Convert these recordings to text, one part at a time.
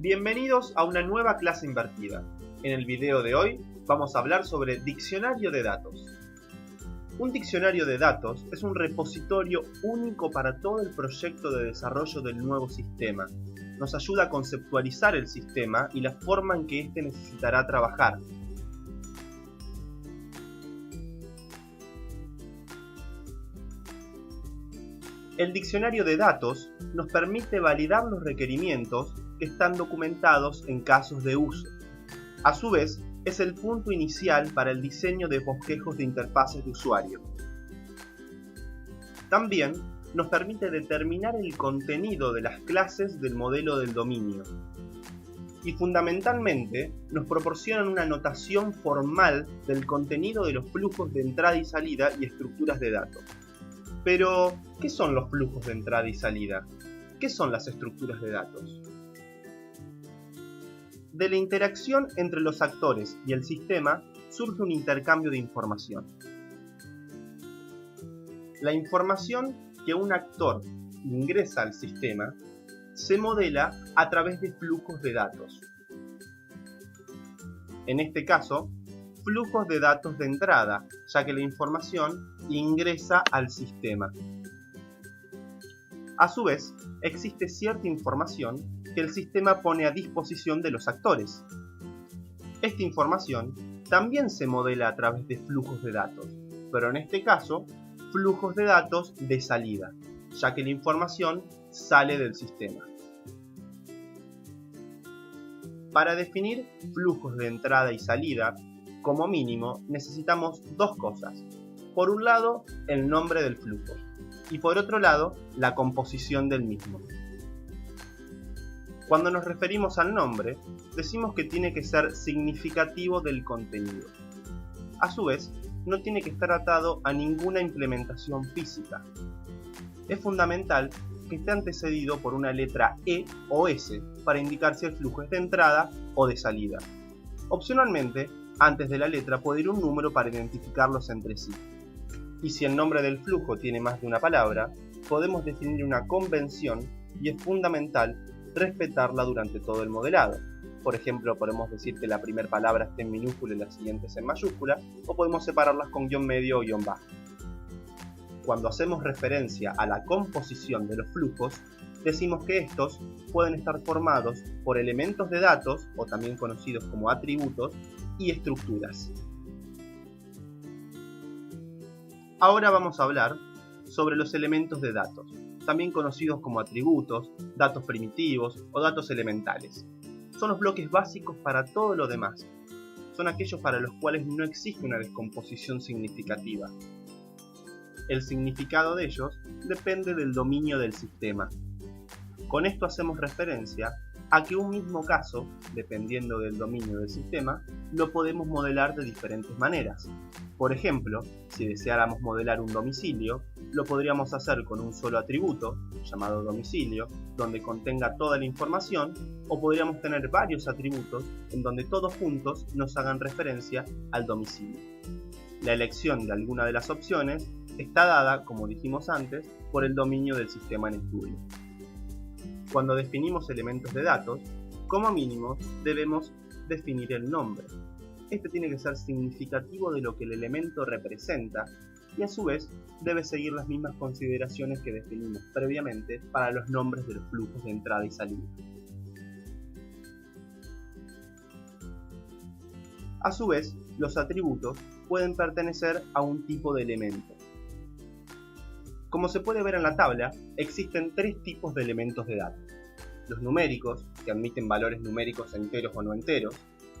Bienvenidos a una nueva clase invertida. En el video de hoy vamos a hablar sobre diccionario de datos. Un diccionario de datos es un repositorio único para todo el proyecto de desarrollo del nuevo sistema. Nos ayuda a conceptualizar el sistema y la forma en que éste necesitará trabajar. El diccionario de datos nos permite validar los requerimientos que están documentados en casos de uso. A su vez, es el punto inicial para el diseño de bosquejos de interfaces de usuario. También nos permite determinar el contenido de las clases del modelo del dominio. Y fundamentalmente, nos proporcionan una notación formal del contenido de los flujos de entrada y salida y estructuras de datos. Pero, ¿qué son los flujos de entrada y salida? ¿Qué son las estructuras de datos? De la interacción entre los actores y el sistema surge un intercambio de información. La información que un actor ingresa al sistema se modela a través de flujos de datos. En este caso, flujos de datos de entrada, ya que la información ingresa al sistema. A su vez, existe cierta información que el sistema pone a disposición de los actores. Esta información también se modela a través de flujos de datos, pero en este caso, flujos de datos de salida, ya que la información sale del sistema. Para definir flujos de entrada y salida, como mínimo, necesitamos dos cosas. Por un lado, el nombre del flujo, y por otro lado, la composición del mismo. Cuando nos referimos al nombre, decimos que tiene que ser significativo del contenido. A su vez, no tiene que estar atado a ninguna implementación física. Es fundamental que esté antecedido por una letra E o S para indicar si el flujo es de entrada o de salida. Opcionalmente, antes de la letra puede ir un número para identificarlos entre sí. Y si el nombre del flujo tiene más de una palabra, podemos definir una convención y es fundamental respetarla durante todo el modelado. Por ejemplo, podemos decir que la primera palabra esté en minúscula y las siguientes en mayúscula, o podemos separarlas con guión medio o guión bajo. Cuando hacemos referencia a la composición de los flujos, decimos que estos pueden estar formados por elementos de datos, o también conocidos como atributos, y estructuras. Ahora vamos a hablar sobre los elementos de datos, también conocidos como atributos, datos primitivos o datos elementales. Son los bloques básicos para todo lo demás. Son aquellos para los cuales no existe una descomposición significativa. El significado de ellos depende del dominio del sistema. Con esto hacemos referencia a que un mismo caso, dependiendo del dominio del sistema, lo podemos modelar de diferentes maneras. Por ejemplo, si deseáramos modelar un domicilio, lo podríamos hacer con un solo atributo, llamado domicilio, donde contenga toda la información, o podríamos tener varios atributos en donde todos juntos nos hagan referencia al domicilio. La elección de alguna de las opciones está dada, como dijimos antes, por el dominio del sistema en estudio. Cuando definimos elementos de datos, como mínimo debemos definir el nombre. Este tiene que ser significativo de lo que el elemento representa y a su vez debe seguir las mismas consideraciones que definimos previamente para los nombres de los flujos de entrada y salida. A su vez, los atributos pueden pertenecer a un tipo de elemento. Como se puede ver en la tabla, existen tres tipos de elementos de datos. Los numéricos, que admiten valores numéricos enteros o no enteros,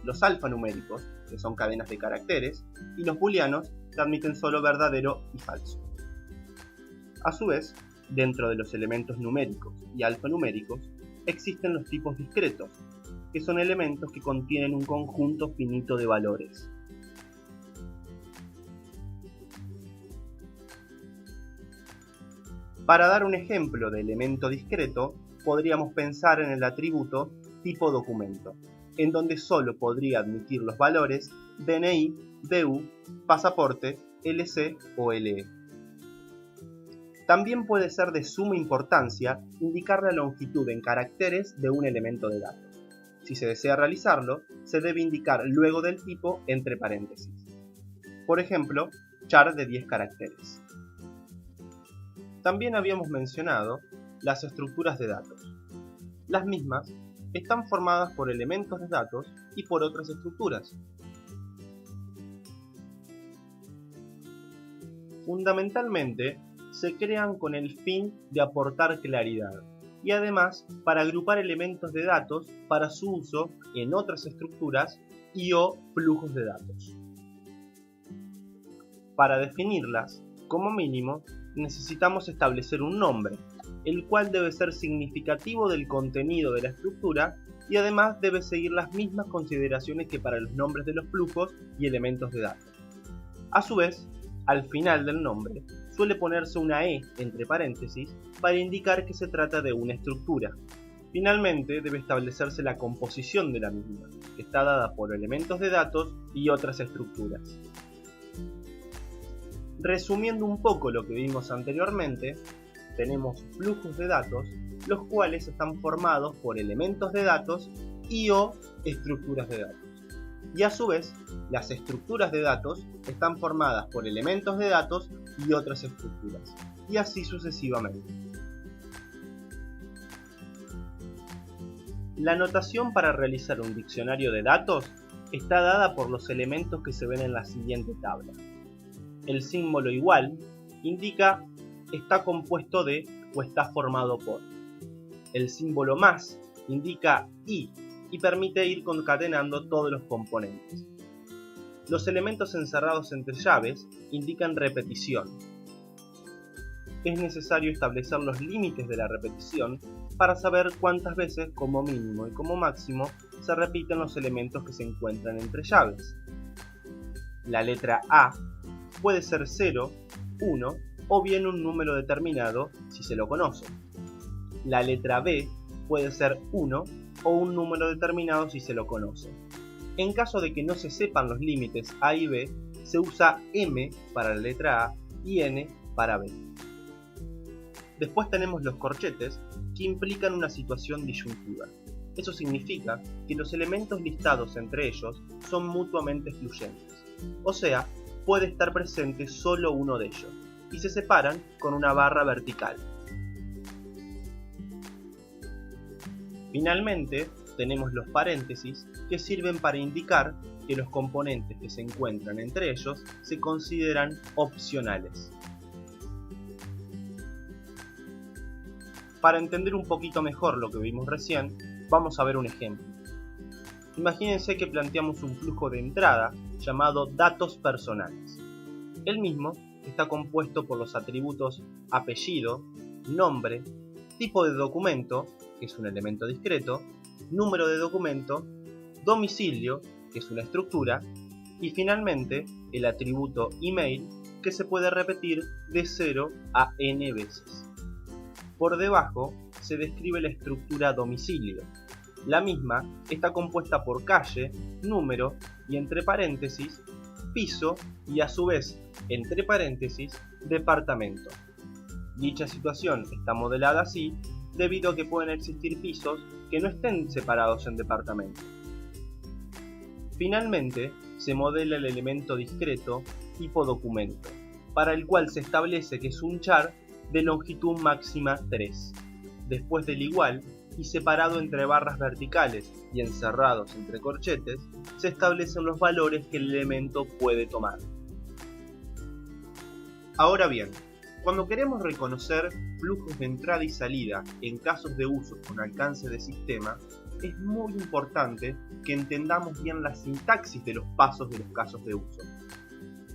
los alfanuméricos, que son cadenas de caracteres, y los booleanos, que admiten solo verdadero y falso. A su vez, dentro de los elementos numéricos y alfanuméricos, existen los tipos discretos, que son elementos que contienen un conjunto finito de valores. Para dar un ejemplo de elemento discreto, podríamos pensar en el atributo tipo documento, en donde solo podría admitir los valores DNI, DU, pasaporte, LC o LE. También puede ser de suma importancia indicar la longitud en caracteres de un elemento de datos. Si se desea realizarlo, se debe indicar luego del tipo entre paréntesis. Por ejemplo, char de 10 caracteres. También habíamos mencionado las estructuras de datos. Las mismas están formadas por elementos de datos y por otras estructuras. Fundamentalmente, se crean con el fin de aportar claridad y además para agrupar elementos de datos para su uso en otras estructuras y/o flujos de datos. Para definirlas, como mínimo, necesitamos establecer un nombre, el cual debe ser significativo del contenido de la estructura y además debe seguir las mismas consideraciones que para los nombres de los flujos y elementos de datos. A su vez, al final del nombre suele ponerse una E entre paréntesis para indicar que se trata de una estructura. Finalmente, debe establecerse la composición de la misma, que está dada por elementos de datos y otras estructuras. Resumiendo un poco lo que vimos anteriormente, tenemos flujos de datos, los cuales están formados por elementos de datos y/o estructuras de datos. Y a su vez, las estructuras de datos están formadas por elementos de datos y otras estructuras, y así sucesivamente. La notación para realizar un diccionario de datos está dada por los elementos que se ven en la siguiente tabla. El símbolo igual indica está compuesto de o está formado por. El símbolo más indica y permite ir concatenando todos los componentes. Los elementos encerrados entre llaves indican repetición. Es necesario establecer los límites de la repetición para saber cuántas veces, como mínimo y como máximo, se repiten los elementos que se encuentran entre llaves. La letra A puede ser 0, 1 o bien un número determinado si se lo conoce. La letra B puede ser 1 o un número determinado si se lo conoce. En caso de que no se sepan los límites A y B, se usa M para la letra A y N para B. Después tenemos los corchetes, que implican una situación disyuntiva. Eso significa que los elementos listados entre ellos son mutuamente excluyentes, o sea, puede estar presente solo uno de ellos, y se separan con una barra vertical. Finalmente, tenemos los paréntesis, que sirven para indicar que los componentes que se encuentran entre ellos se consideran opcionales. Para entender un poquito mejor lo que vimos recién, vamos a ver un ejemplo. Imagínense que planteamos un flujo de entrada llamado datos personales. El mismo está compuesto por los atributos apellido, nombre, tipo de documento, que es un elemento discreto, número de documento, domicilio, que es una estructura, y finalmente el atributo email, que se puede repetir de 0 a n veces. Por debajo se describe la estructura domicilio. La misma está compuesta por calle, número y entre paréntesis, piso y a su vez, entre paréntesis, departamento. Dicha situación está modelada así debido a que pueden existir pisos que no estén separados en departamentos. Finalmente, se modela el elemento discreto tipo documento, para el cual se establece que es un char de longitud máxima 3, después del igual y separado entre barras verticales y encerrados entre corchetes, se establecen los valores que el elemento puede tomar. Ahora bien, cuando queremos reconocer flujos de entrada y salida en casos de uso con alcance de sistema, es muy importante que entendamos bien la sintaxis de los pasos de los casos de uso.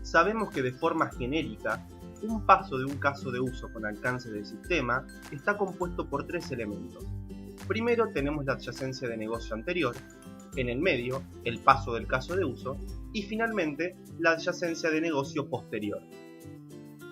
Sabemos que de forma genérica, un paso de un caso de uso con alcance de sistema está compuesto por tres elementos. Primero tenemos la adyacencia de negocio anterior, en el medio el paso del caso de uso y finalmente la adyacencia de negocio posterior.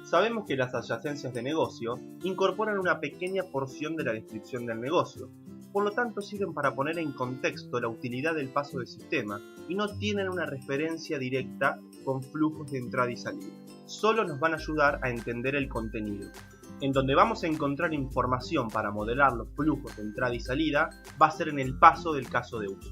Sabemos que las adyacencias de negocio incorporan una pequeña porción de la descripción del negocio, por lo tanto sirven para poner en contexto la utilidad del paso de sistema y no tienen una referencia directa con flujos de entrada y salida. Solo nos van a ayudar a entender el contenido. En donde vamos a encontrar información para modelar los flujos de entrada y salida va a ser en el paso del caso de uso.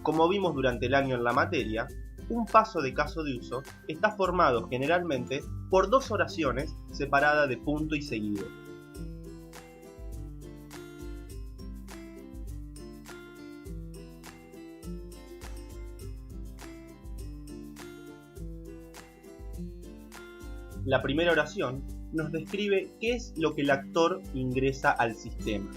Como vimos durante el año en la materia, un paso de caso de uso está formado generalmente por dos oraciones separadas de punto y seguido. La primera oración nos describe qué es lo que el actor ingresa al sistema.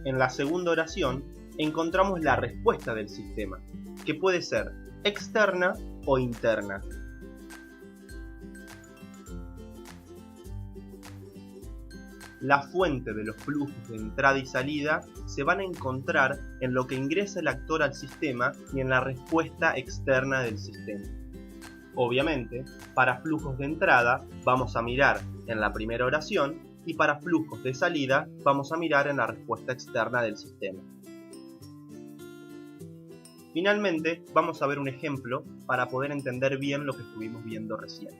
En la segunda oración encontramos la respuesta del sistema, que puede ser externa o interna. La fuente de los flujos de entrada y salida se van a encontrar en lo que ingresa el actor al sistema y en la respuesta externa del sistema. Obviamente, para flujos de entrada vamos a mirar en la primera oración y para flujos de salida vamos a mirar en la respuesta externa del sistema. Finalmente, vamos a ver un ejemplo para poder entender bien lo que estuvimos viendo recién.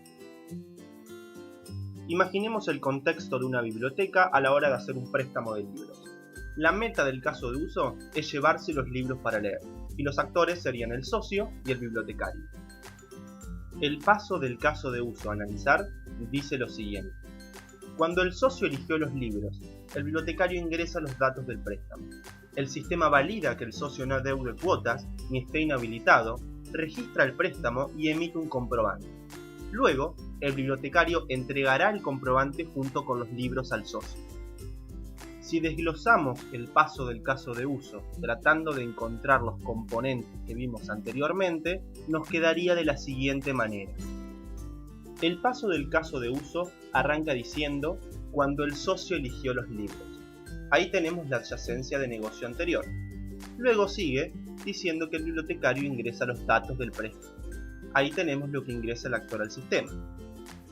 Imaginemos el contexto de una biblioteca a la hora de hacer un préstamo de libros. La meta del caso de uso es llevarse los libros para leer, y los actores serían el socio y el bibliotecario. El paso del caso de uso a analizar dice lo siguiente. Cuando el socio eligió los libros, el bibliotecario ingresa los datos del préstamo. El sistema valida que el socio no adeude cuotas ni esté inhabilitado, registra el préstamo y emite un comprobante. Luego, el bibliotecario entregará el comprobante junto con los libros al socio. Si desglosamos el paso del caso de uso tratando de encontrar los componentes que vimos anteriormente, nos quedaría de la siguiente manera. El paso del caso de uso arranca diciendo cuando el socio eligió los libros. Ahí tenemos la adyacencia de negocio anterior. Luego sigue diciendo que el bibliotecario ingresa los datos del préstamo. Ahí tenemos lo que ingresa el actor al sistema.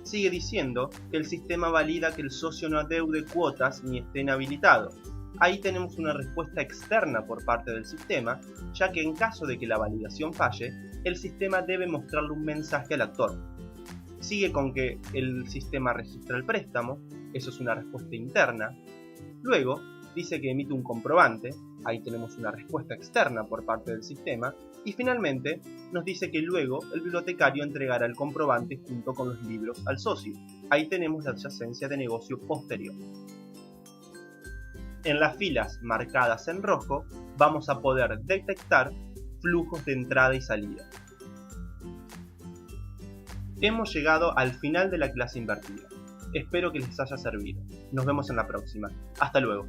Sigue diciendo que el sistema valida que el socio no adeude cuotas ni esté inhabilitado. Ahí tenemos una respuesta externa por parte del sistema, ya que en caso de que la validación falle, el sistema debe mostrarle un mensaje al actor. Sigue con que el sistema registra el préstamo, eso es una respuesta interna. Luego dice que emite un comprobante, ahí tenemos una respuesta externa por parte del sistema. Y finalmente nos dice que luego el bibliotecario entregará el comprobante junto con los libros al socio. Ahí tenemos la adyacencia de negocio posterior. En las filas marcadas en rojo vamos a poder detectar flujos de entrada y salida. Hemos llegado al final de la clase invertida. Espero que les haya servido. Nos vemos en la próxima. Hasta luego.